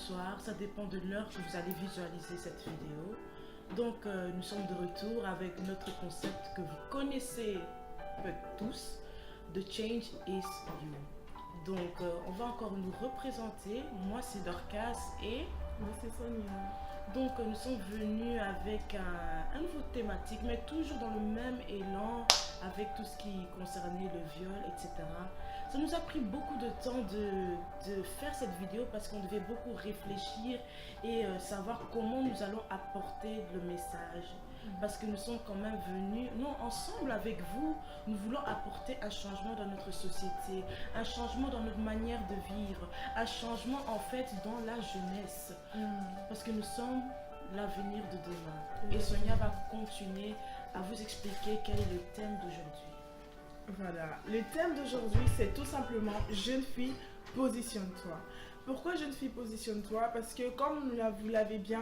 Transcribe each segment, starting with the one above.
soir, ça dépend de l'heure que vous allez visualiser cette vidéo. Donc nous sommes de retour avec notre concept que vous connaissez peut-être tous, The Change is You. Donc on va encore nous représenter. Moi c'est Dorcas et Moi c'est Sonia. donc nous sommes venus avec un nouveau thématique, mais toujours dans le même élan, avec tout ce qui concernait le viol, etc. Ça nous a pris beaucoup de temps de faire cette vidéo parce qu'on devait beaucoup réfléchir et savoir comment nous allons apporter le message. Parce que nous sommes quand même venus, non, ensemble avec vous, nous voulons apporter un changement dans notre société, un changement dans notre manière de vivre, un changement en fait dans la jeunesse. Parce que nous sommes l'avenir de demain. Et Sonia va continuer à vous expliquer quel est le thème d'aujourd'hui. Voilà, le thème d'aujourd'hui c'est tout simplement jeune fille, positionne-toi. Pourquoi jeune fille, positionne-toi? Parce que comme vous l'avez bien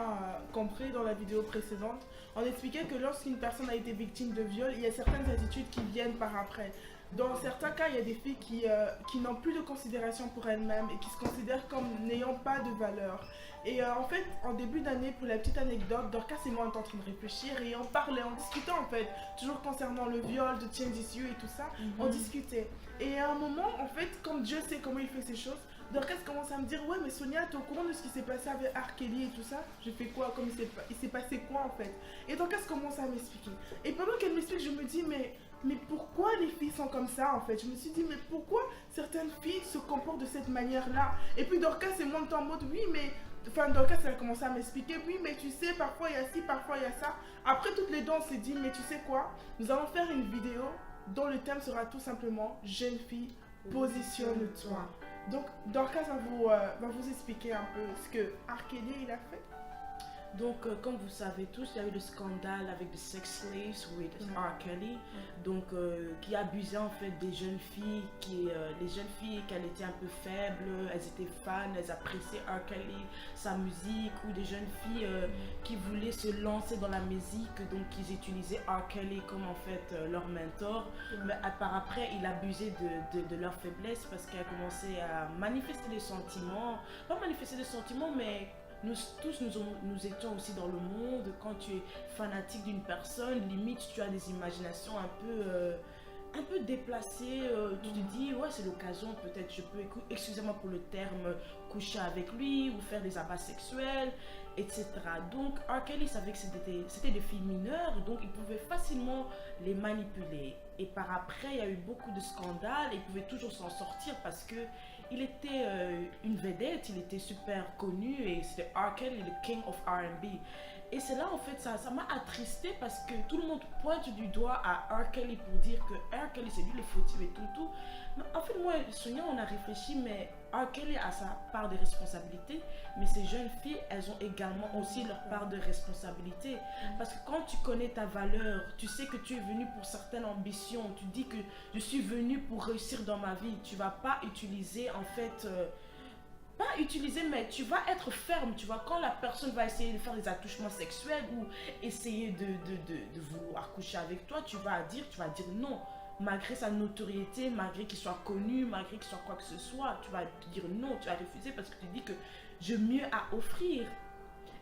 compris dans la vidéo précédente, on expliquait que lorsqu'une personne a été victime de viol, il y a certaines attitudes qui viennent par après. Dans certains cas, il y a des filles qui n'ont plus de considération pour elles-mêmes et qui se considèrent comme n'ayant pas de valeur. Et en fait, en début d'année, pour la petite anecdote, Dorcas et moi on était en train de réfléchir et on parlait, on discutait en fait, toujours concernant le viol, de Change is You et tout ça, on discutait. Et à un moment, en fait, comme Dieu sait comment il fait ces choses, Dorcas commence à me dire, ouais mais Sonia, t'es au courant de ce qui s'est passé avec R. Kelly et tout ça? Je fais quoi? Comme il s'est passé quoi en fait? Et Dorcas commence à m'expliquer. Et pendant qu'elle m'explique, je me dis, mais pourquoi les filles sont comme ça en fait? Je me suis dit, mais pourquoi certaines filles se comportent de cette manière-là? Et puis Dorcas et moi on était en mode, oui mais... Enfin, Dorcas, elle a commencé à m'expliquer, oui, mais tu sais, parfois il y a ci, parfois il y a ça. Après, toutes les deux, on s'est dit, mais tu sais quoi? Nous allons faire une vidéo dont le thème sera tout simplement jeune fille, positionne-toi. Donc, Dorcas va vous expliquer un peu ce que R. Kelly il a fait. Donc, comme vous savez tous, il y a eu le scandale avec The Sex Slaves with R. Kelly, donc qui abusait en fait des jeunes filles, les jeunes filles qu'elles étaient un peu faibles, elles étaient fans, elles appréciaient R. Kelly, sa musique, ou des jeunes filles qui voulaient se lancer dans la musique, donc ils utilisaient R. Kelly comme en fait leur mentor, mais par après il abusait de leur faiblesse parce qu'elle commençait à manifester des sentiments, pas manifester des sentiments, mais nous tous, nous étions aussi dans le monde. Quand tu es fanatique d'une personne, limite tu as des imaginations un peu déplacées. Tu te dis, ouais, c'est l'occasion, peut-être je peux, excusez-moi pour le terme, coucher avec lui ou faire des abats sexuels, etc. Donc, R. Kelly savait que c'était des filles mineures, donc il pouvait facilement les manipuler. Et par après, il y a eu beaucoup de scandales et il pouvait toujours s'en sortir parce que il était une vedette, il était super connu et c'était R. Kelly, le king of R&B. Et c'est là en fait, ça m'a attristé parce que tout le monde pointe du doigt à R. Kelly pour dire que R. Kelly c'est lui le fautif et tout. Mais en fait, moi et Sonia, on a réfléchi, mais R. Kelly a sa part de responsabilité, mais ces jeunes filles, elles ont également aussi leur part de responsabilité. Parce que quand tu connais ta valeur, tu sais que tu es venu pour certaines ambitions, tu dis que je suis venu pour réussir dans ma vie, tu vas pas utiliser en fait... pas utiliser, mais tu vas être ferme, tu vois, quand la personne va essayer de faire des attouchements sexuels ou essayer de vouloir coucher avec toi, tu vas dire non, malgré sa notoriété, malgré qu'il soit connu, malgré qu'il soit quoi que ce soit, tu vas te dire non, tu vas refuser parce que tu dis que j'ai mieux à offrir.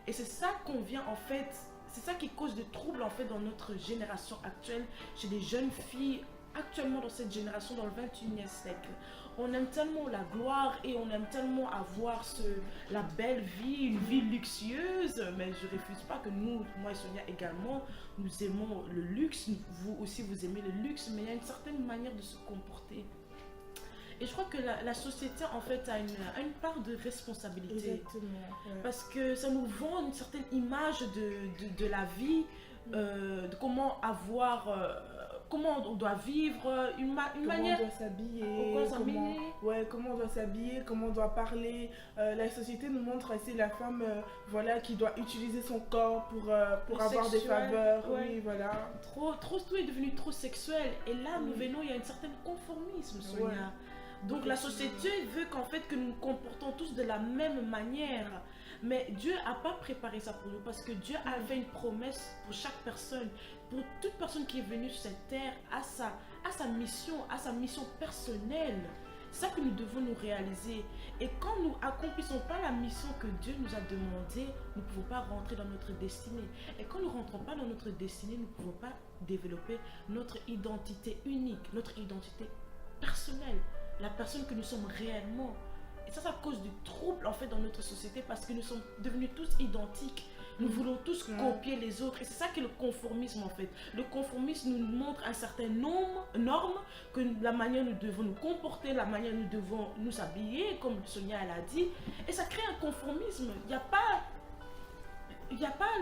Et c'est ça qu'on vient en fait, c'est ça qui cause des troubles en fait dans notre génération actuelle, chez les jeunes filles actuellement dans cette génération, dans le 21e siècle. On aime tellement la gloire et on aime tellement avoir la belle vie, une vie luxueuse, mais je refuse pas que nous, moi et Sonia également, nous aimons le luxe, vous aussi vous aimez le luxe, mais il y a une certaine manière de se comporter. Et je crois que la société en fait a une part de responsabilité. Exactement. Ouais. Parce que ça nous vend une certaine image de la vie, de comment avoir... comment on doit vivre, une manière... Comment on doit s'habiller, comment on doit s'habiller, comment on doit parler. La société nous montre assez la femme voilà, qui doit utiliser son corps pour avoir des faveurs. Ouais. Oui, voilà. Tout est devenu trop sexuel. Et là, nous venons, il y a un certain conformisme, Sonia. Ouais. Donc la société veut qu'en fait que nous nous comportons tous de la même manière. Mais Dieu n'a pas préparé ça pour nous parce que Dieu avait une promesse pour chaque personne. Pour toute personne qui est venue sur cette terre, à sa mission personnelle. C'est ça que nous devons nous réaliser. Et quand nous accomplissons pas la mission que Dieu nous a demandé, nous ne pouvons pas rentrer dans notre destinée. Et quand nous ne rentrons pas dans notre destinée, nous ne pouvons pas développer notre identité unique, notre identité personnelle, la personne que nous sommes réellement. Et ça cause du trouble en fait dans notre société parce que nous sommes devenus tous identiques. Nous voulons tous copier les autres. Et c'est ça que le conformisme en fait. Le conformisme nous montre un certain nombre, normes, que la manière nous devons nous comporter, la manière nous devons nous habiller, comme Sonia elle a dit. Et ça crée un conformisme. Il n'y a pas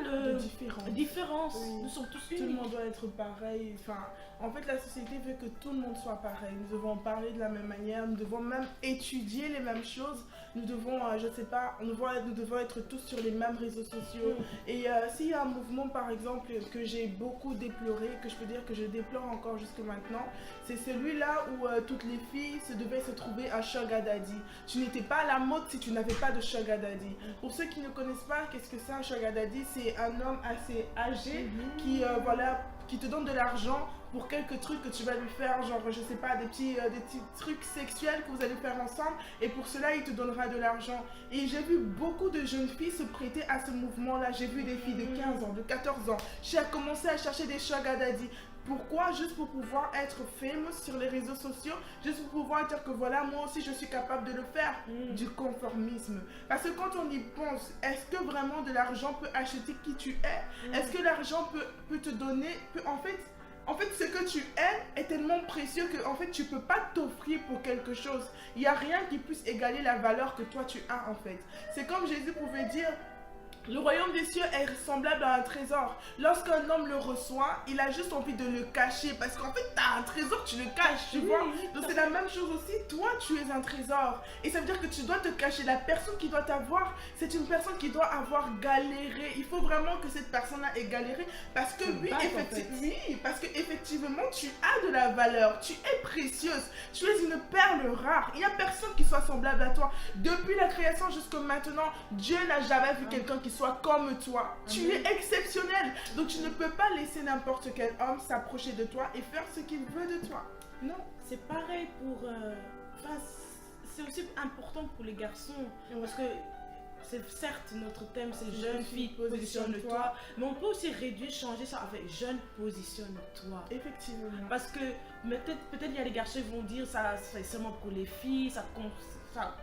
de différence. Oui. Nous sommes tous unis. Tout le monde doit être pareil. Enfin, en fait, la société veut que tout le monde soit pareil. Nous devons parler de la même manière. Nous devons même étudier les mêmes choses. Nous devons, je sais pas, nous devons être tous sur les mêmes réseaux sociaux. Et s'il y a un mouvement, par exemple, que j'ai beaucoup déploré, que je peux dire que je déplore encore jusque maintenant, c'est celui-là où toutes les filles devaient se trouver un sugar daddy. Tu n'étais pas à la mode si tu n'avais pas de sugar daddy. Pour ceux qui ne connaissent pas, qu'est-ce que c'est un sugar daddy? C'est un homme assez âgé qui te donne de l'argent pour quelques trucs que tu vas lui faire, genre je sais pas, des petits trucs sexuels que vous allez faire ensemble, et pour cela il te donnera de l'argent. Et j'ai vu beaucoup de jeunes filles se prêter à ce mouvement-là. J'ai vu des filles de 15 ans, de 14 ans. J'ai commencé à chercher des sugar daddy. Pourquoi? Juste pour pouvoir être famous sur les réseaux sociaux, juste pour pouvoir dire que voilà, moi aussi je suis capable de le faire. Du conformisme. Parce que quand on y pense, est-ce que vraiment de l'argent peut acheter qui tu es? Est-ce que l'argent peut te donner, en fait, ce que tu es est tellement précieux que en fait, tu peux pas t'offrir pour quelque chose. Il n'y a rien qui puisse égaler la valeur que toi tu as en fait. C'est comme Jésus pouvait dire, le royaume des cieux est semblable à un trésor. Lorsqu'un homme le reçoit, il a juste envie de le cacher. Parce qu'en fait, tu as un trésor, tu le caches, tu vois. Donc c'est la même chose aussi. Toi, tu es un trésor. Et ça veut dire que tu dois te cacher. La personne qui doit t'avoir, c'est une personne qui doit avoir galéré. Il faut vraiment que cette personne-là ait galéré. Parce que parce que effectivement, tu as de la valeur. Tu es précieuse. Tu es une perle rare. Il n'y a personne qui soit semblable à toi. Depuis la création jusqu'à maintenant, Dieu n'a jamais vu quelqu'un qui soit comme toi. Tu es exceptionnel. Donc tu ne peux pas laisser n'importe quel homme s'approcher de toi et faire ce qu'il veut de toi. Non. C'est pareil pour... c'est aussi important pour les garçons. Parce que c'est certes notre thème, c'est jeune fille, positionne-toi. Mais on peut aussi réduire, changer ça avec jeune, positionne-toi. Effectivement. Parce que peut-être il y a des garçons qui vont dire ça c'est seulement pour les filles, ça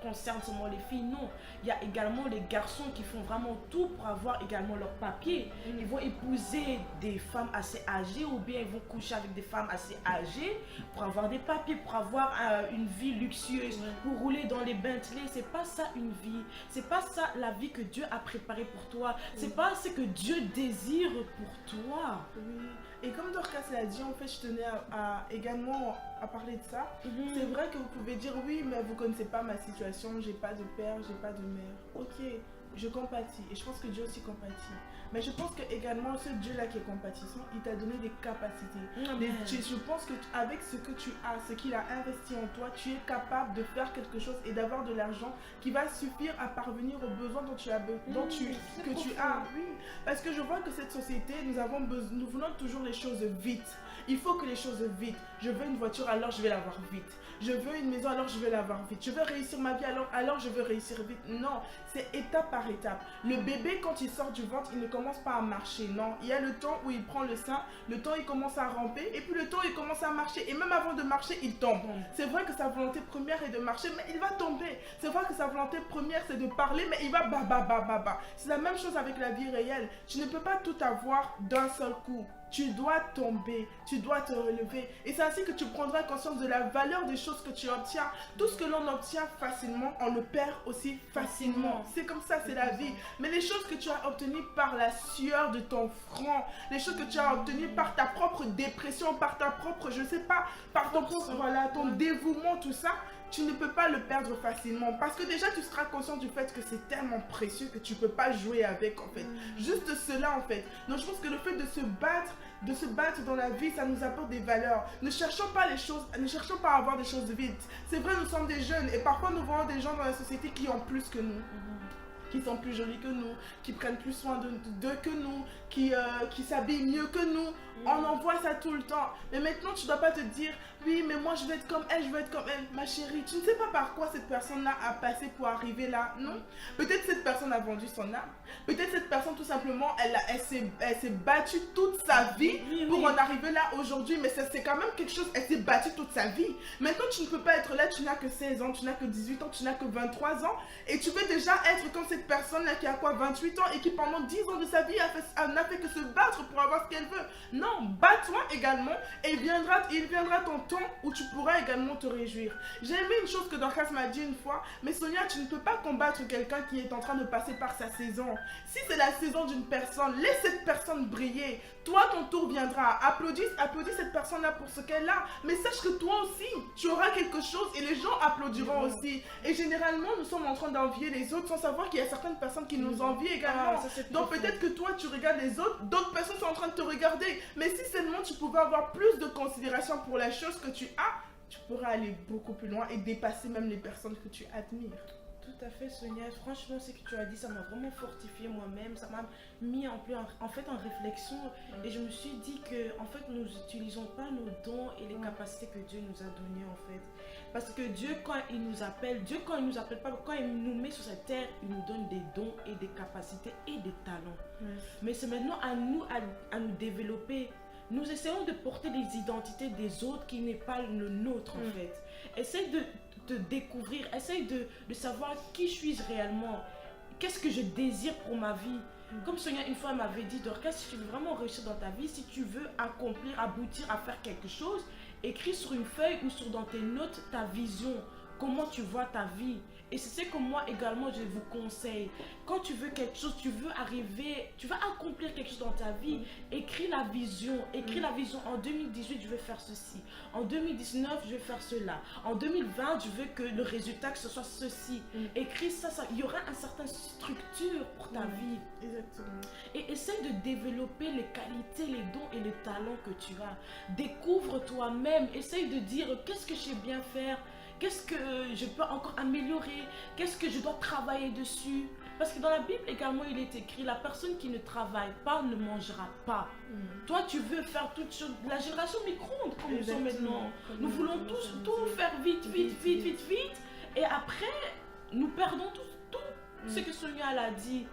concerne seulement les filles. Non, il y a également les garçons qui font vraiment tout pour avoir également leur papier. Ils vont épouser des femmes assez âgées ou bien ils vont coucher avec des femmes assez âgées pour avoir des papiers, pour avoir une vie luxueuse, pour rouler dans les Bentley. C'est pas ça une vie. C'est pas ça la vie que Dieu a préparée pour toi. C'est pas ce que Dieu désire pour toi. Oui. Et comme Dorcas l'a dit, en fait, je tenais également à parler de ça. C'est vrai que vous pouvez dire oui, mais vous connaissez pas ma situation, j'ai pas de père, j'ai pas de mère. Ok, je compatis et je pense que Dieu aussi compatit. Mais je pense que également ce Dieu-là qui est compatissant, il t'a donné des capacités. Je pense que avec ce que tu as, ce qu'il a investi en toi, tu es capable de faire quelque chose et d'avoir de l'argent qui va suffire à parvenir aux besoins dont tu as. Oui, parce que je vois que cette société, nous voulons toujours les choses vite. Il faut que les choses vite. Je veux une voiture, alors je vais l'avoir vite. Je veux une maison, alors je vais l'avoir vite. Je veux réussir ma vie, alors je veux réussir vite. Non, c'est étape par étape. Le bébé, quand il sort du ventre, il ne commence pas à marcher. Non, il y a le temps où il prend le sein, le temps il commence à ramper, et puis le temps il commence à marcher. Et même avant de marcher, il tombe. C'est vrai que sa volonté première est de marcher, mais il va tomber. C'est vrai que sa volonté première, c'est de parler, mais il va bah. C'est la même chose avec la vie réelle. Tu ne peux pas tout avoir d'un seul coup. Tu dois tomber, tu dois te relever. Et c'est ainsi que tu prendras conscience de la valeur des choses que tu obtiens. Tout ce que l'on obtient facilement, on le perd aussi facilement. C'est comme ça, c'est la vie. Mais les choses que tu as obtenues par la sueur de ton front, les choses que tu as obtenues par ta propre dépression, par ta propre, je sais pas, par ton propre, ton dévouement, tout ça, tu ne peux pas le perdre facilement. Parce que déjà, tu seras conscient du fait que c'est tellement précieux que tu ne peux pas jouer avec, en fait. Juste cela, en fait. Donc, je pense que le fait de se battre dans la vie, ça nous apporte des valeurs. Ne cherchons pas à avoir des choses vite. C'est vrai, nous sommes des jeunes et parfois nous voyons des gens dans la société qui ont plus que nous. qui sont plus jolies que nous, qui prennent plus soin d'eux que nous, qui s'habillent mieux que nous. On en voit ça tout le temps. Mais maintenant, tu ne dois pas te dire, oui, mais moi je veux être comme elle, je veux être comme elle. Ma chérie, tu ne sais pas par quoi cette personne-là a passé pour arriver là, non? Peut-être cette personne a vendu son âme. Peut-être cette personne, tout simplement, elle s'est battue toute sa vie pour en arriver là aujourd'hui. Mais c'est quand même quelque chose, elle s'est battue toute sa vie. Maintenant, tu ne peux pas être là, tu n'as que 16 ans, tu n'as que 18 ans, tu n'as que 23 ans. Et tu veux déjà être comme cette personne-là qui a quoi, 28 ans et qui pendant 10 ans de sa vie n'a fait que se battre pour avoir ce qu'elle veut. Non, bats-toi également et il viendra ton temps où tu pourras également te réjouir. J'ai aimé une chose que Dorcas m'a dit une fois, mais Sonia, tu ne peux pas combattre quelqu'un qui est en train de passer par sa saison. Si c'est la saison d'une personne, laisse cette personne briller. Toi, ton tour viendra. Applaudis cette personne-là pour ce qu'elle a. Mais sache que toi aussi, tu auras quelque chose et les gens applaudiront aussi. Et généralement, nous sommes en train d'envier les autres sans savoir qu'il y a certaines personnes qui nous envient également. Donc peut-être que toi, tu regardes les autres, d'autres personnes sont en train de te regarder. Mais si seulement tu pouvais avoir plus de considération pour la chose que tu as, tu pourras aller beaucoup plus loin et dépasser même les personnes que tu admires. Tout à fait, Sonia. Franchement, ce que tu as dit, ça m'a vraiment fortifié moi-même. Ça m'a mis en réflexion. Et je me suis dit que, en fait, nous n'utilisons pas nos dons et les capacités que Dieu nous a données, en fait. Parce que Dieu, quand il nous appelle, quand il nous met sur cette terre, il nous donne des dons et des capacités et des talents. Mais c'est maintenant à nous à nous développer. Nous essayons de porter les identités des autres qui n'est pas le nôtre, en fait. Essaye de découvrir, essaye de savoir qui suis-je réellement, qu'est-ce que je désire pour ma vie. Comme Sonia une fois m'avait dit, Dorcas, si tu veux vraiment réussir dans ta vie, si tu veux accomplir, aboutir à faire quelque chose, écris sur une feuille ou dans tes notes ta vision, comment tu vois ta vie. Et c'est ce que moi également je vous conseille. Quand tu veux quelque chose, tu veux accomplir quelque chose dans ta vie, écris la vision. Écris la vision. En 2018, je veux faire ceci. En 2019, je veux faire cela. En 2020, je veux que le résultat que ce soit ceci. Écris ça. Il y aura une certaine structure pour ta vie. Exactement. Et essaie de développer les qualités, les dons et les talents que tu as. Découvre toi-même. Essaye de dire qu'est-ce que je sais bien faire. Qu'est-ce que je peux encore améliorer? Qu'est-ce que je dois travailler dessus? Parce que dans la Bible également, il est écrit, la personne qui ne travaille pas ne mangera pas. Toi, tu veux faire toutes choses. La génération micro-ondes, comme nous sommes maintenant. Nous voulons tous tout faire vite. Et après, nous perdons tout ce que Sonia a dit.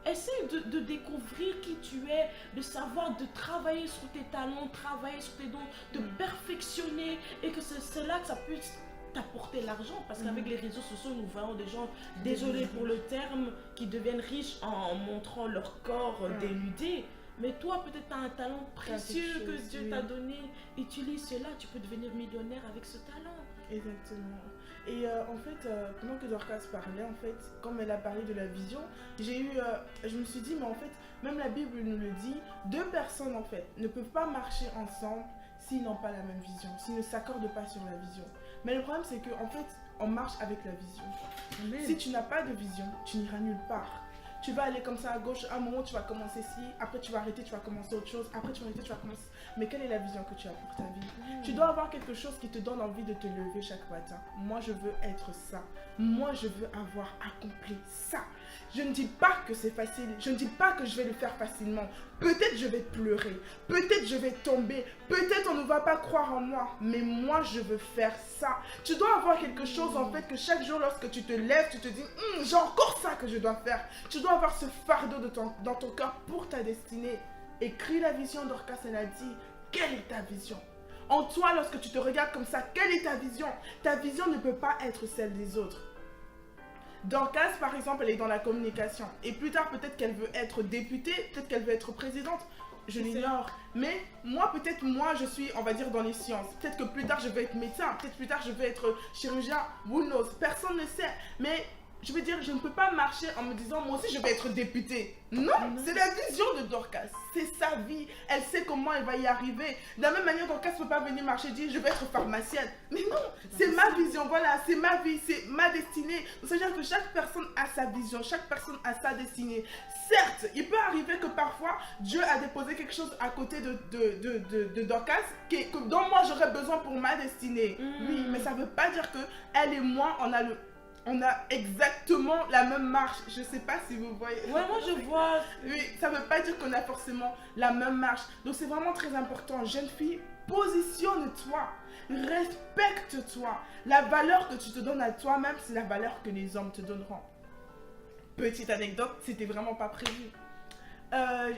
Essaye de découvrir qui tu es, de savoir, de travailler sur tes talents, travailler sur tes dons, de perfectionner et que c'est là que ça puisse t'apporter l'argent, parce qu'avec les réseaux sociaux nous voyons des gens, désolés pour le terme, qui deviennent riches en montrant leur corps dénudé. Mais toi peut-être tu as un talent précieux que Dieu t'a donné, utilise cela, tu peux devenir millionnaire avec ce talent. Exactement. Et en fait, pendant que Dorcas parlait, en fait, comme elle a parlé de la vision, je me suis dit, mais en fait, même la Bible nous le dit, deux personnes en fait ne peuvent pas marcher ensemble s'ils n'ont pas la même vision, s'ils ne s'accordent pas sur la vision. Mais le problème, c'est qu'en fait, on marche avec la vision. Si tu n'as pas de vision, tu n'iras nulle part. Tu vas aller comme ça à gauche, à un moment tu vas commencer ci, après tu vas arrêter, tu vas commencer autre chose, après tu vas arrêter, tu vas commencer... Mais quelle est la vision que tu as pour ta vie? Tu dois avoir quelque chose qui te donne envie de te lever chaque matin. Moi je veux être ça. Moi je veux avoir accompli ça. Je ne dis pas que c'est facile, je ne dis pas que je vais le faire facilement. Peut-être je vais pleurer, peut-être je vais tomber, peut-être on ne va pas croire en moi, mais moi je veux faire ça. Tu dois avoir quelque chose en fait que chaque jour lorsque tu te lèves, tu te dis j'ai encore ça que je dois faire. Tu dois avoir ce fardeau dans ton cœur pour ta destinée. Écris la vision, Dorcas, elle a dit, quelle est ta vision? En toi, lorsque tu te regardes comme ça, quelle est ta vision? Ta vision ne peut pas être celle des autres. Dorcas, par exemple, elle est dans la communication. Et plus tard, peut-être qu'elle veut être députée, peut-être qu'elle veut être présidente. Je l'ignore. Mais moi, peut-être, je suis, on va dire, dans les sciences. Peut-être que plus tard, je vais être médecin. Peut-être plus tard, je vais être chirurgien. Who knows? Personne ne sait. Mais je veux dire, je ne peux pas marcher en me disant, moi aussi, je vais être députée. Non, c'est la vision de Dorcas. C'est sa vie. Elle sait comment elle va y arriver. De la même manière, Dorcas ne peut pas venir marcher et dire, je vais être pharmacienne. Mais non, c'est ma vision. Voilà, c'est ma vie, c'est ma destinée. C'est-à-dire que chaque personne a sa vision. Chaque personne a sa destinée. Certes, il peut arriver que parfois, Dieu a déposé quelque chose à côté de Dorcas dont moi, j'aurais besoin pour ma destinée. Oui, mais ça ne veut pas dire que elle et moi, on a On a exactement la même marche. Je sais pas si vous voyez. Ouais, moi je vois. Oui, ça veut pas dire qu'on a forcément la même marche. Donc c'est vraiment très important. Jeune fille, positionne-toi. Respecte-toi. La valeur que tu te donnes à toi-même, c'est la valeur que les hommes te donneront. Petite anecdote, c'était vraiment pas prévu.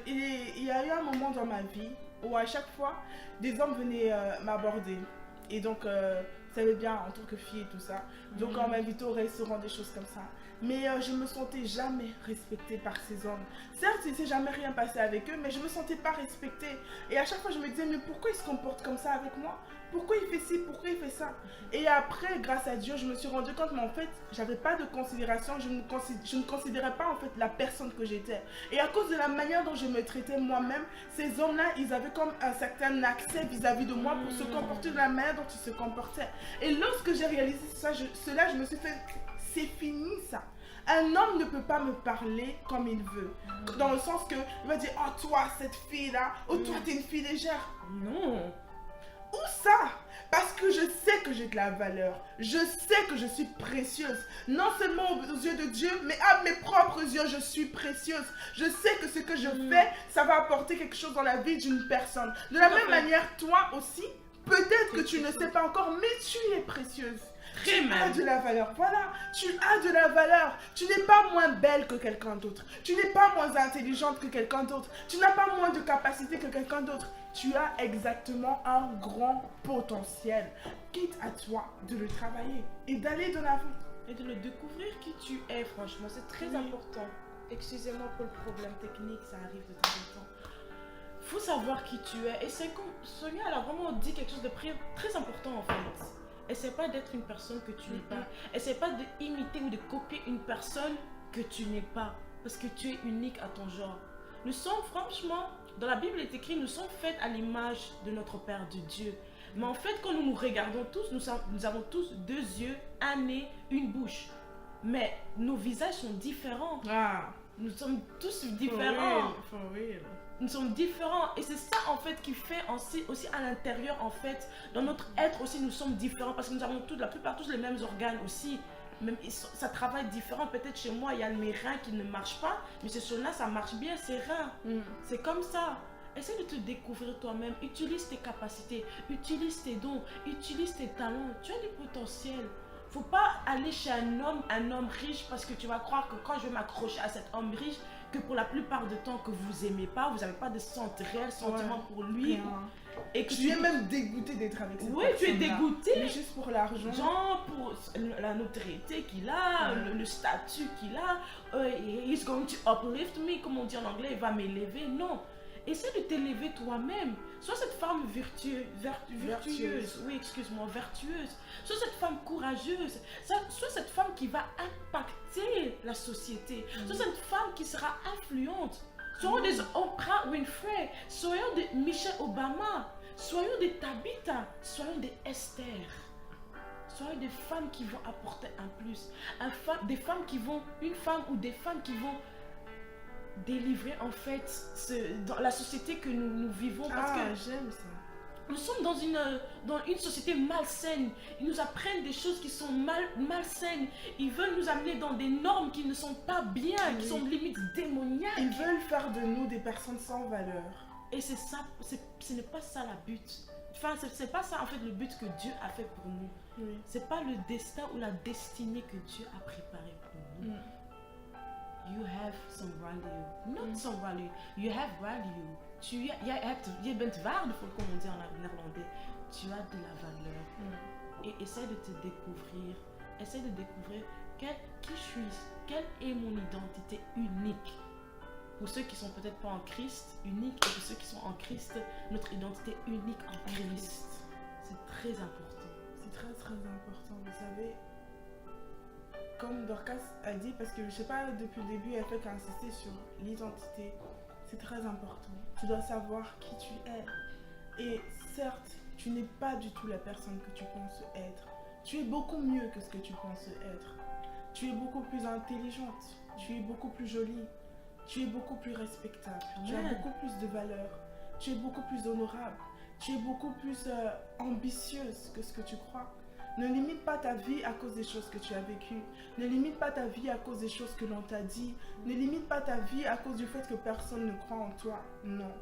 Il y a eu un moment dans ma vie où à chaque fois, des hommes venaient m'aborder. Et donc, vous savez bien, en tant que fille et tout ça. Donc, on m'invitait au restaurant, des choses comme ça. Mais je me sentais jamais respectée par ces hommes. Certes, il ne s'est jamais rien passé avec eux, mais je me sentais pas respectée. Et à chaque fois, je me disais, mais pourquoi il se comporte comme ça avec moi? Pourquoi il fait ci? Pourquoi il fait ça? Et après, grâce à Dieu, je me suis rendu compte, mais en fait, j'avais pas de considération. Je ne considérais pas en fait la personne que j'étais. Et à cause de la manière dont je me traitais moi-même, ces hommes-là, ils avaient comme un certain accès vis-à-vis de moi pour se comporter de la manière dont ils se comportaient. Et lorsque j'ai réalisé cela, je me suis fait, c'est fini ça. Un homme ne peut pas me parler comme il veut. Dans le sens que, il va dire, oh toi, cette fille-là, oh toi, t'es une fille légère. Non. Où ça? Parce que je sais que j'ai de la valeur. Je sais que je suis précieuse. Non seulement aux yeux de Dieu, mais à mes propres yeux, je suis précieuse. Je sais que ce que je fais, ça va apporter quelque chose dans la vie d'une personne. De la même manière, toi aussi, peut-être que tu ne sais pas encore, mais tu es précieuse. Tu as de la valeur, voilà, tu as de la valeur. Tu n'es pas moins belle que quelqu'un d'autre. Tu n'es pas moins intelligente que quelqu'un d'autre. Tu n'as pas moins de capacité que quelqu'un d'autre. Tu as exactement un grand potentiel. Quitte à toi de le travailler et d'aller de l'avant. Et de le découvrir qui tu es, franchement, c'est très important. Excusez-moi pour le problème technique, ça arrive de temps en temps. Faut savoir qui tu es. Et c'est comme Sonia, elle a vraiment dit quelque chose de très important en fait. Essaie pas d'être une personne que tu n'es pas. Essaie pas d'imiter ou de copier une personne que tu n'es pas. Parce que tu es unique à ton genre. Nous sommes franchement, dans la Bible il est écrit, nous sommes faits à l'image de notre Père de Dieu. Mais en fait, quand nous nous regardons tous, nous avons tous 2 yeux, un nez, une bouche. Mais nos visages sont différents. Nous sommes tous différents. For real. Nous sommes différents et c'est ça en fait qui fait aussi à l'intérieur en fait, dans notre être aussi nous sommes différents parce que nous avons la plupart tous les mêmes organes aussi, même ça travaille différent. Peut-être chez moi il y a mes reins qui ne marchent pas, mais chez Sona ça marche bien ses reins. C'est comme ça. Essaie de te découvrir toi-même, utilise tes capacités, utilise tes dons, utilise tes talents. Tu as du potentiel. Faut pas aller chez un homme riche parce que tu vas croire que quand je vais m'accrocher à cet homme riche, que pour la plupart du temps que vous aimez pas, vous n'avez pas de réel sentiment pour lui. Et que tu es même dégoûté d'être avec cette personne. Oui, tu es dégoûté. Mais juste pour l'argent. Genre pour la notoriété qu'il a, le statut qu'il a. He's going to uplift me, comme on dit en anglais, il va m'élever. Non. Essaie de t'élever toi-même. Sois cette femme vertueuse. Oui, excuse-moi, vertueuse. Sois cette femme courageuse. Sois cette femme qui va impacter la société. Sois cette femme qui sera influente. Soyons des Oprah Winfrey. Soyons des Michelle Obama. Soyons des Tabitha. Soyons des Esther. Soyons des femmes qui vont apporter un plus. Des femmes qui vont, une femme ou des femmes qui vont délivrer en fait dans la société que nous vivons parce que j'aime ça. Nous sommes dans une société malsaine. Ils nous apprennent des choses qui sont malsaines. Ils veulent nous amener dans des normes qui ne sont pas bien, qui sont limite démoniaques. Ils veulent faire de nous des personnes sans valeur. Et c'est ça, ce n'est pas ça la but. Enfin, c'est pas ça en fait le but que Dieu a fait pour nous. C'est pas le destin ou la destinée que Dieu a préparé pour nous. You have some value. Not some value. You have value. Je bent waardevol, comme on dit en néerlandais. Tu as de la valeur. Et essaie de te découvrir. Essaie de découvrir qui je suis. Quelle est mon identité unique. Pour ceux qui sont peut-être pas en Christ, unique. Et pour ceux qui sont en Christ, notre identité unique en Christ. C'est très important. C'est très très important. Vous savez, comme Dorcas a dit, parce que je sais pas, depuis le début, elle fait qu'insister sur l'identité. C'est très important. Tu dois savoir qui tu es. Et certes, tu n'es pas du tout la personne que tu penses être. Tu es beaucoup mieux que ce que tu penses être. Tu es beaucoup plus intelligente. Tu es beaucoup plus jolie. Tu es beaucoup plus respectable. Tu as beaucoup plus de valeur. Tu es beaucoup plus honorable. Tu es beaucoup plus ambitieuse que ce que tu crois. Ne limite pas ta vie à cause des choses que tu as vécues. Ne limite pas ta vie à cause des choses que l'on t'a dit. Ne limite pas ta vie à cause du fait que personne ne croit en toi. Non.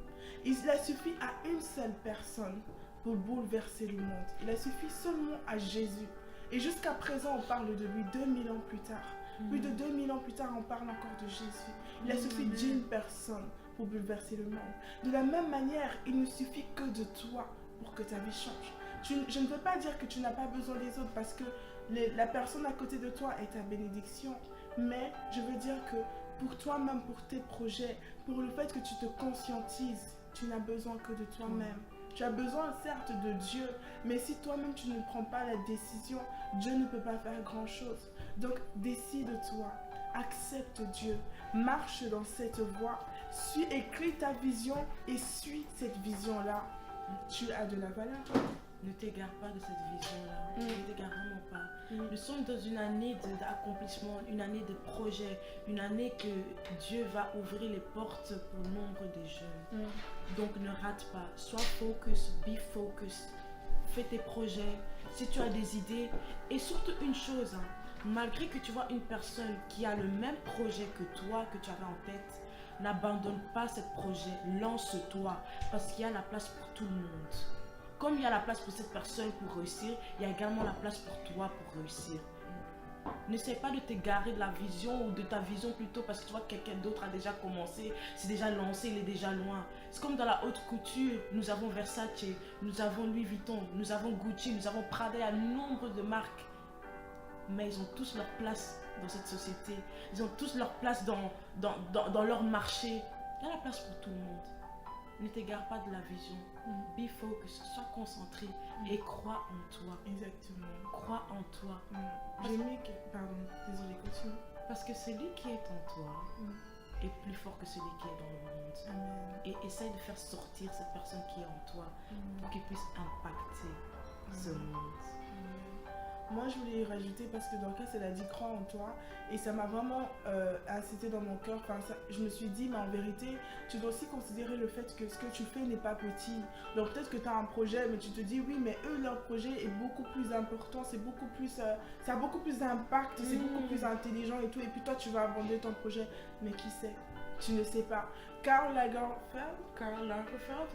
Il a suffi à une seule personne pour bouleverser le monde. Il a suffi seulement à Jésus. Et jusqu'à présent, on parle de lui 2000 ans plus tard. Plus de 2000 ans plus tard, on parle encore de Jésus. Il a suffi d'une personne pour bouleverser le monde. De la même manière, il ne suffit que de toi pour que ta vie change. Je ne veux pas dire que tu n'as pas besoin des autres parce que la personne à côté de toi est ta bénédiction. Mais je veux dire que pour toi-même, pour tes projets, pour le fait que tu te conscientises, tu n'as besoin que de toi-même. Tu as besoin certes de Dieu, mais si toi-même tu ne prends pas la décision, Dieu ne peut pas faire grand-chose. Donc décide-toi, accepte Dieu, marche dans cette voie, écris ta vision et suis cette vision-là. Tu as de la valeur. Ne t'égare pas de cette vision-là. Ne t'égare vraiment pas. Nous sommes dans une année d'accomplissement, une année de projet, une année que Dieu va ouvrir les portes pour nombre de jeunes. Donc ne rate pas. Sois focus, be focus. Fais tes projets. Si tu as des idées. Et surtout une chose, malgré que tu vois une personne qui a le même projet que toi, que tu avais en tête, n'abandonne pas ce projet. Lance-toi. Parce qu'il y a la place pour tout le monde. Comme il y a la place pour cette personne pour réussir, il y a également la place pour toi pour réussir. N'essaie pas de t'égarer de la vision ou de ta vision plutôt parce que tu vois que quelqu'un d'autre a déjà commencé, c'est déjà lancé, il est déjà loin. C'est comme dans la haute couture, nous avons Versace, nous avons Louis Vuitton, nous avons Gucci, nous avons Prada, il y a nombre de marques. Mais ils ont tous leur place dans cette société. Ils ont tous leur place dans leur marché. Il y a la place pour tout le monde. Ne t'égare pas de la vision. Be focus, sois concentré et crois en toi. Exactement. Crois en toi. Pardon, désolé, continue. Parce que celui qui est en toi est plus fort que celui qui est dans le monde. Amen. Et essaye de faire sortir cette personne qui est en toi pour qu'il puisse impacter ce monde. Moi, je voulais y rajouter parce que dans le cas, elle a dit crois en toi et ça m'a vraiment incité dans mon cœur. Enfin, je me suis dit, mais en vérité, tu dois aussi considérer le fait que ce que tu fais n'est pas petit. Donc peut-être que tu as un projet, mais tu te dis, oui, mais eux, leur projet est beaucoup plus important, c'est beaucoup plus, ça a beaucoup plus d'impact, c'est beaucoup plus intelligent et tout. Et puis toi, tu vas abandonner ton projet. Mais qui sait? Tu ne sais pas. Karl Lagerfeld,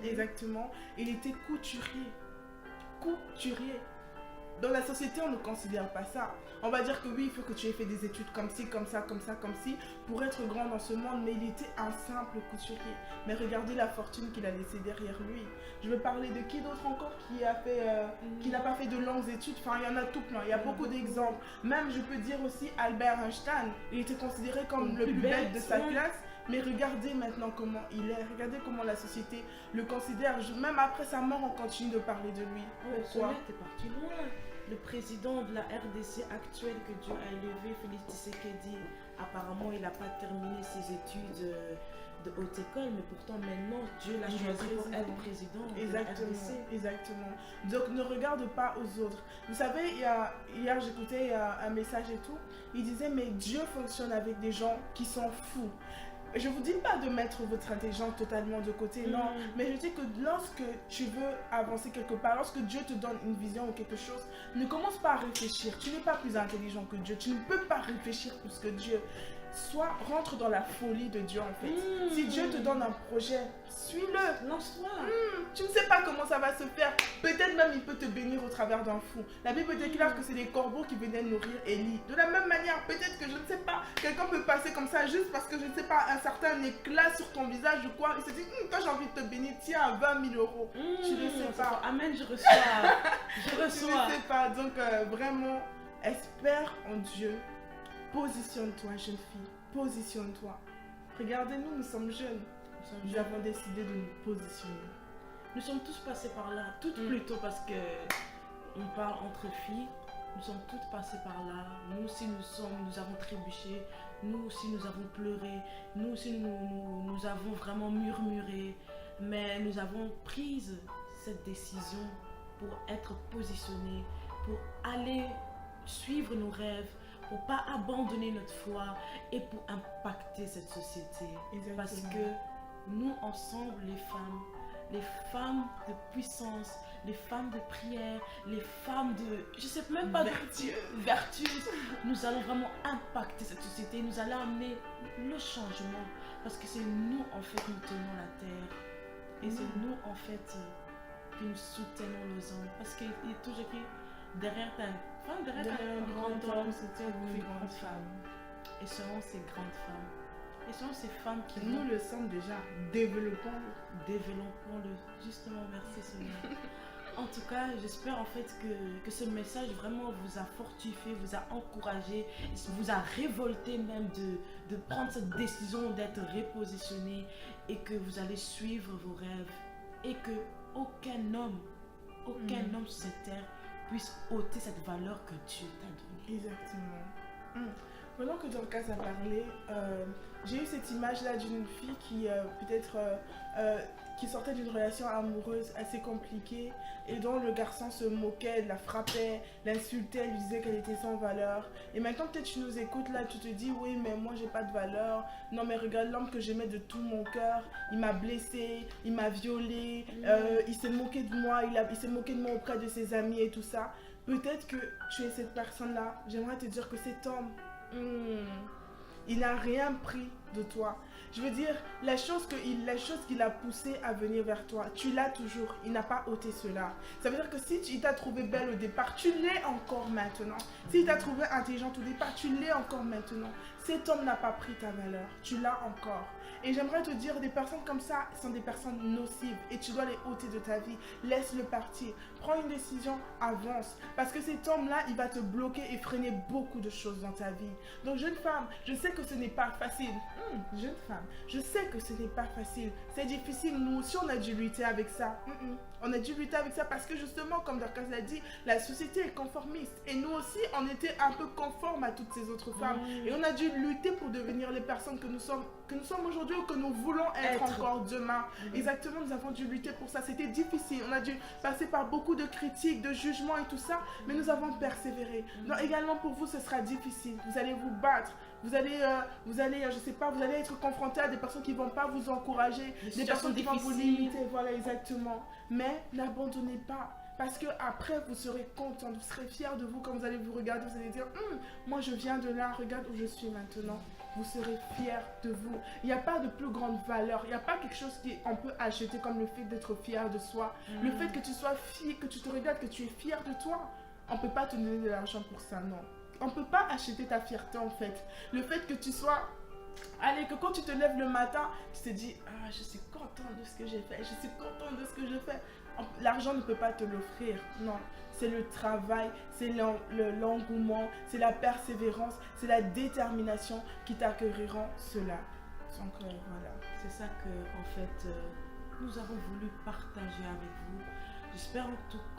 exactement, il était couturier. Dans la société, on ne considère pas ça. On va dire que oui, il faut que tu aies fait des études comme ci, comme ça, comme ça, comme ci, pour être grand dans ce monde, mais il était un simple couturier. Mais regardez la fortune qu'il a laissée derrière lui. Je veux parler de qui d'autre encore qui n'a pas fait de longues études. Enfin, il y en a tout plein, il y a beaucoup d'exemples. Même, je peux dire aussi Albert Einstein. Il était considéré comme le plus bête de sa classe. Mais regardez maintenant comment il est, regardez comment la société le considère. Même après sa mort, on continue de parler de lui. Pourquoi? T'es parti loin. Le président de la RDC actuelle que Dieu a élevé, Félix Tshisekedi, apparemment il n'a pas terminé ses études de haute école, mais pourtant maintenant Dieu l'a choisi pour être président de la RDC. Exactement. Donc ne regarde pas aux autres. Vous savez, hier j'écoutais un message et tout, il disait mais Dieu fonctionne avec des gens qui sont fous. Je ne vous dis pas de mettre votre intelligence totalement de côté, non. Mais je dis que lorsque tu veux avancer quelque part, lorsque Dieu te donne une vision ou quelque chose, ne commence pas à réfléchir. Tu n'es pas plus intelligent que Dieu. Tu ne peux pas réfléchir plus que Dieu. Rentre dans la folie de Dieu en fait. Si Dieu te donne un projet, suis-le. Lance-toi. Tu ne sais pas comment ça va se faire. Peut-être même il peut te bénir au travers d'un fou. La Bible déclare que c'est les corbeaux qui venaient nourrir Élie. De la même manière, peut-être que je ne sais pas, quelqu'un peut passer comme ça juste parce que je ne sais pas, un certain éclat sur ton visage ou quoi. Il se dit, toi j'ai envie de te bénir, tiens, 20 000 euros. Tu ne sais pas. Amen, je reçois. Je reçois. Tu ne sais pas. Donc vraiment, espère en Dieu. Positionne-toi, jeune fille. Positionne-toi. Regardez-nous, nous sommes jeunes. Nous avons décidé de nous positionner. Nous sommes tous passés par là, toutes plutôt parce que on parle entre filles. Nous sommes toutes passées par là. Nous aussi nous avons trébuché. Nous aussi nous avons pleuré. Nous aussi nous avons vraiment murmuré. Mais nous avons pris cette décision pour être positionnés, pour aller suivre nos rêves, pour ne pas abandonner notre foi et pour impacter cette société. Exactement. Parce que nous, ensemble, les femmes, les femmes de puissance, les femmes de prière, les femmes de, je sais même pas, vertueuses. Nous allons vraiment impacter cette société, nous allons amener le changement, parce que c'est nous en fait nous tenons la terre, et c'est nous en fait que nous soutenons nos hommes, parce qu'il est toujours écrit derrière un grand homme, c'était une grande femme. et selon ces grandes femmes, et selon ces femmes qui Nous le sommes déjà, développons-le. Justement, merci Seigneur. En tout cas, j'espère en fait que ce message vraiment vous a fortifié, vous a encouragé, vous a révolté même de prendre cette décision d'être repositionné, et que vous allez suivre vos rêves, et que aucun homme sur cette terre puisse ôter cette valeur que Dieu t'a donnée. Exactement. Pendant que Dorcas a parlé, j'ai eu cette image-là d'une fille qui peut-être qui sortait d'une relation amoureuse assez compliquée, et dont le garçon se moquait, la frappait, l'insultait, lui disait qu'elle était sans valeur. Et maintenant peut-être tu nous écoutes là, tu te dis oui mais moi j'ai pas de valeur, non mais regarde l'homme que j'aimais de tout mon cœur, il m'a blessé, il m'a violée, il s'est moqué de moi, il s'est moqué de moi auprès de ses amis et tout ça. Peut-être que tu es cette personne-là, j'aimerais te dire que cet homme, il n'a rien pris de toi. Je veux dire, la chose qu'il a poussé à venir vers toi, tu l'as toujours. Il n'a pas ôté cela. Ça veut dire que si il t'a trouvé belle au départ, tu l'es encore maintenant. S'il t'a trouvé intelligente au départ, tu l'es encore maintenant. Cet homme n'a pas pris ta valeur. Tu l'as encore. Et j'aimerais te dire, des personnes comme ça sont des personnes nocives, et tu dois les ôter de ta vie. Laisse-le partir. Prends une décision, avance. Parce que cet homme-là, il va te bloquer et freiner beaucoup de choses dans ta vie. Donc jeune femme, je sais que ce n'est pas facile. Jeune femme, je sais que ce n'est pas facile. C'est difficile. Nous aussi, on a dû lutter avec ça. On a dû lutter avec ça parce que justement, comme Dorcas l'a dit, la société est conformiste. Et nous aussi, on était un peu conformes à toutes ces autres femmes. Et on a dû lutter pour devenir les personnes que nous sommes aujourd'hui, ou que nous voulons être encore demain. Exactement, nous avons dû lutter pour ça. C'était difficile. On a dû passer par beaucoup de critiques, de jugements et tout ça. Mais nous avons persévéré. Donc également pour vous, ce sera difficile. Vous allez vous battre. Vous allez, je sais pas, vous allez être confronté à des personnes qui ne vont pas vous encourager, des personnes qui vont vous limiter, voilà exactement. Mais n'abandonnez pas, parce que après vous serez content, vous serez fiers de vous quand vous allez vous regarder, vous allez dire, moi je viens de là, regarde où je suis maintenant. Vous serez fiers de vous. Il n'y a pas de plus grande valeur, il n'y a pas quelque chose qu'on peut acheter comme le fait d'être fier de soi. Le fait que tu sois fier, que tu te regardes, que tu es fier de toi, on ne peut pas te donner de l'argent pour ça, non. On ne peut pas acheter ta fierté en fait. Le fait que tu sois... Allez, que quand tu te lèves le matin, tu te dis, je suis content de ce que j'ai fait, je suis content de ce que je fais. L'argent ne peut pas te l'offrir, non. C'est le travail, c'est l'engouement, c'est la persévérance, c'est la détermination qui t'accueilleront cela. Donc voilà. C'est ça que, en fait, nous avons voulu partager avec vous. J'espère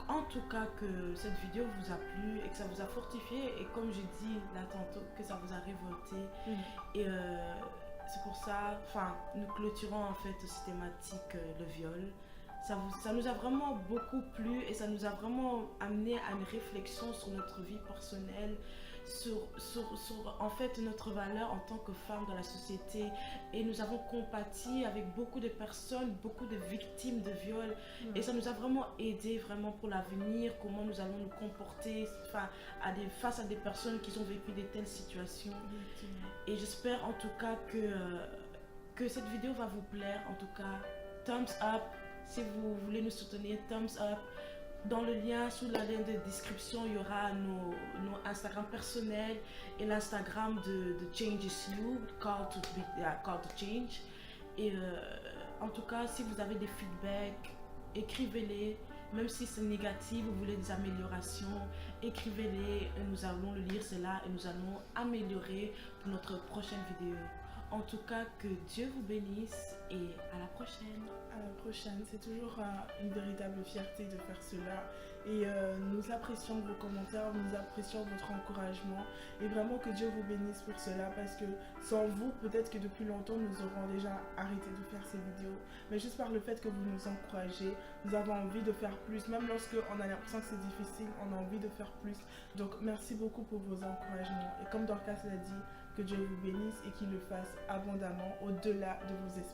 en tout cas que cette vidéo vous a plu et que ça vous a fortifié, et comme j'ai dit là tantôt, que ça vous a révolté. Et c'est pour ça, nous clôturons en fait cette thématique, le viol. Ça nous a vraiment beaucoup plu, et ça nous a vraiment amené à une réflexion sur notre vie personnelle, sur en fait notre valeur en tant que femme dans la société. Et nous avons compati avec beaucoup de personnes, beaucoup de victimes de viol, et ça nous a vraiment aidé vraiment pour l'avenir, comment nous allons nous comporter face à des personnes qui ont vécu de telles situations. Et j'espère en tout cas que cette vidéo va vous plaire. En tout cas, thumbs up si vous voulez nous soutenir, thumbs up. Dans le lien, sous la lien de description, il y aura nos Instagram personnels et l'Instagram de Change Is You, Call to Change. Et en tout cas, si vous avez des feedbacks, écrivez-les. Même si c'est négatif, vous voulez des améliorations, écrivez-les. Nous allons le lire, cela, et nous allons améliorer pour notre prochaine vidéo. En tout cas, que Dieu vous bénisse, et à la prochaine. À la prochaine. C'est toujours une véritable fierté de faire cela. Et nous apprécions vos commentaires, nous apprécions votre encouragement. Et vraiment que Dieu vous bénisse pour cela, parce que sans vous, peut-être que depuis longtemps, nous aurons déjà arrêté de faire ces vidéos. Mais juste par le fait que vous nous encouragez, nous avons envie de faire plus. Même lorsque on a l'impression que c'est difficile, on a envie de faire plus. Donc merci beaucoup pour vos encouragements. Et comme Dorcas l'a dit, que Dieu vous bénisse et qu'il le fasse abondamment au-delà de vos espérances.